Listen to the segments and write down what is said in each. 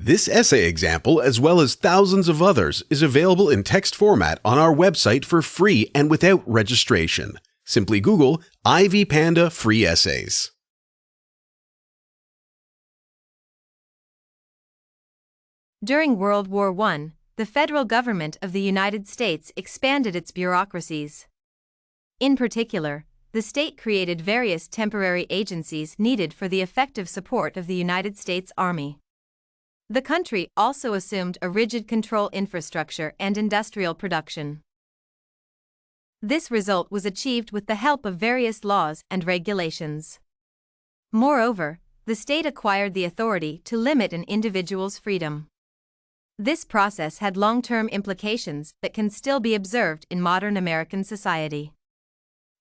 This essay example, as well as thousands of others, is available in text format on our website for free and without registration. Simply Google Ivy Panda Free Essays. During World War I, the federal government of the United States expanded its bureaucracies. In particular, the state created various temporary agencies needed for the effective support of the United States Army. The country also assumed a rigid control infrastructure and industrial production. This result was achieved with the help of various laws and regulations. Moreover, the state acquired the authority to limit an individual's freedom. This process had long-term implications that can still be observed in modern American society.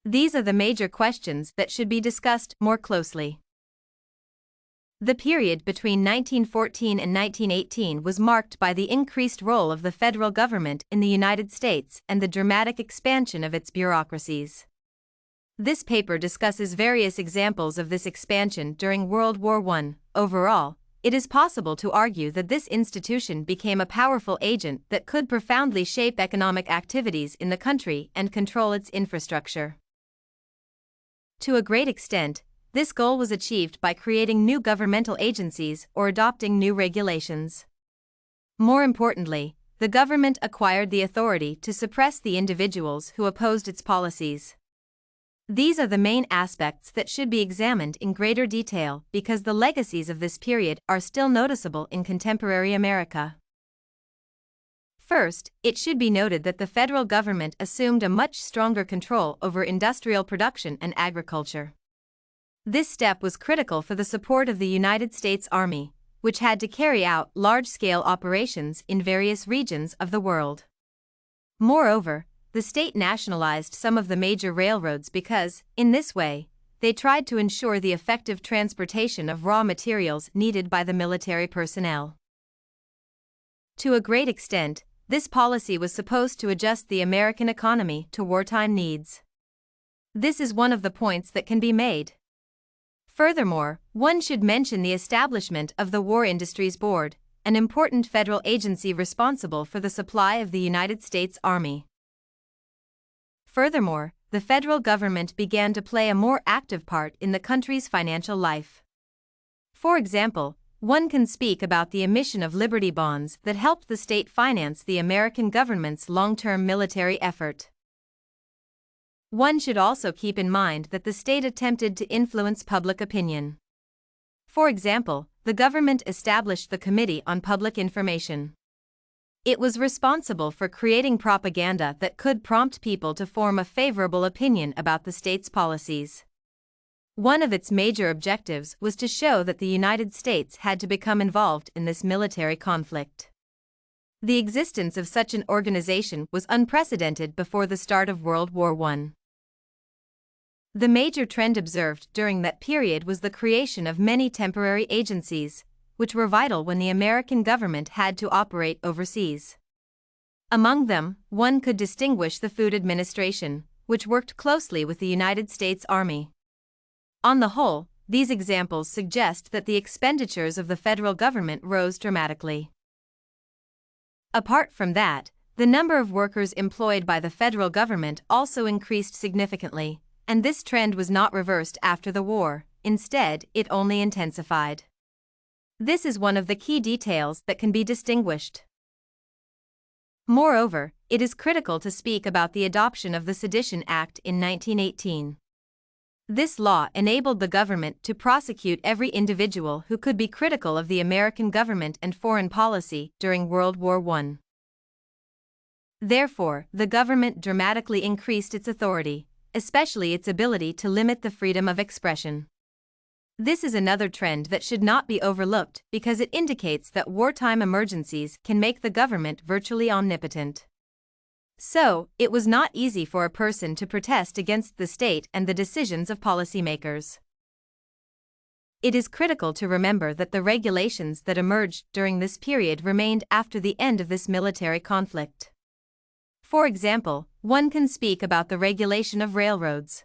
These are the major questions that should be discussed more closely. The period between 1914 and 1918 was marked by the increased role of the federal government in the United States and the dramatic expansion of its bureaucracies. This paper discusses various examples of this expansion during World War I. Overall, it is possible to argue that this institution became a powerful agent that could profoundly shape economic activities in the country and control its infrastructure. To a great extent, this goal was achieved by creating new governmental agencies or adopting new regulations. More importantly, the government acquired the authority to suppress the individuals who opposed its policies. These are the main aspects that should be examined in greater detail because the legacies of this period are still noticeable in contemporary America. First, it should be noted that the federal government assumed a much stronger control over industrial production and agriculture. This step was critical for the support of the United States Army, which had to carry out large-scale operations in various regions of the world. Moreover, the state nationalized some of the major railroads because, in this way, they tried to ensure the effective transportation of raw materials needed by the military personnel. To a great extent, this policy was supposed to adjust the American economy to wartime needs. This is one of the points that can be made. Furthermore, one should mention the establishment of the War Industries Board, an important federal agency responsible for the supply of the United States Army. Furthermore, the federal government began to play a more active part in the country's financial life. For example, one can speak about the emission of Liberty bonds that helped the state finance the American government's long-term military effort. One should also keep in mind that the state attempted to influence public opinion. For example, the government established the Committee on Public Information. It was responsible for creating propaganda that could prompt people to form a favorable opinion about the state's policies. One of its major objectives was to show that the United States had to become involved in this military conflict. The existence of such an organization was unprecedented before the start of World War I. The major trend observed during that period was the creation of many temporary agencies, which were vital when the American government had to operate overseas. Among them, one could distinguish the Food Administration, which worked closely with the United States Army. On the whole, these examples suggest that the expenditures of the federal government rose dramatically. Apart from that, the number of workers employed by the federal government also increased significantly, and this trend was not reversed after the war. Instead, it only intensified. This is one of the key details that can be distinguished. Moreover, it is critical to speak about the adoption of the Sedition Act in 1918. This law enabled the government to prosecute every individual who could be critical of the American government and foreign policy during World War I. Therefore, the government dramatically increased its authority, especially its ability to limit the freedom of expression. This is another trend that should not be overlooked because it indicates that wartime emergencies can make the government virtually omnipotent. So, it was not easy for a person to protest against the state and the decisions of policymakers. It is critical to remember that the regulations that emerged during this period remained after the end of this military conflict. For example, one can speak about the regulation of railroads.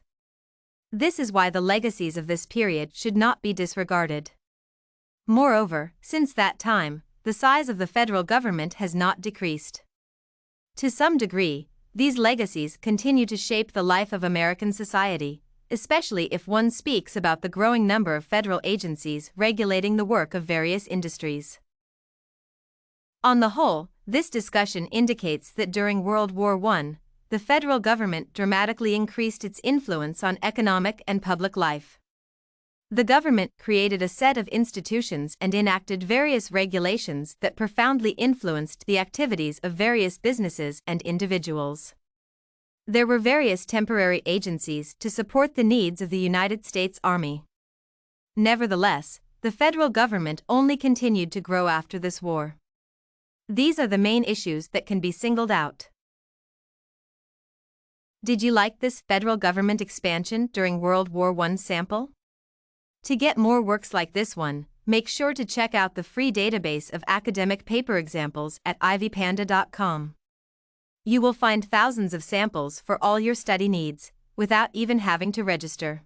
This is why the legacies of this period should not be disregarded. Moreover, since that time, the size of the federal government has not decreased. To some degree, these legacies continue to shape the life of American society, especially if one speaks about the growing number of federal agencies regulating the work of various industries. On the whole, this discussion indicates that during World War I, the federal government dramatically increased its influence on economic and public life. The government created a set of institutions and enacted various regulations that profoundly influenced the activities of various businesses and individuals. There were various temporary agencies to support the needs of the United States Army. Nevertheless, the federal government only continued to grow after this war. These are the main issues that can be singled out. Did you like this federal government expansion during World War I sample? To get more works like this one, make sure to check out the free database of academic paper examples at ivpanda.com. You will find thousands of samples for all your study needs, without even having to register.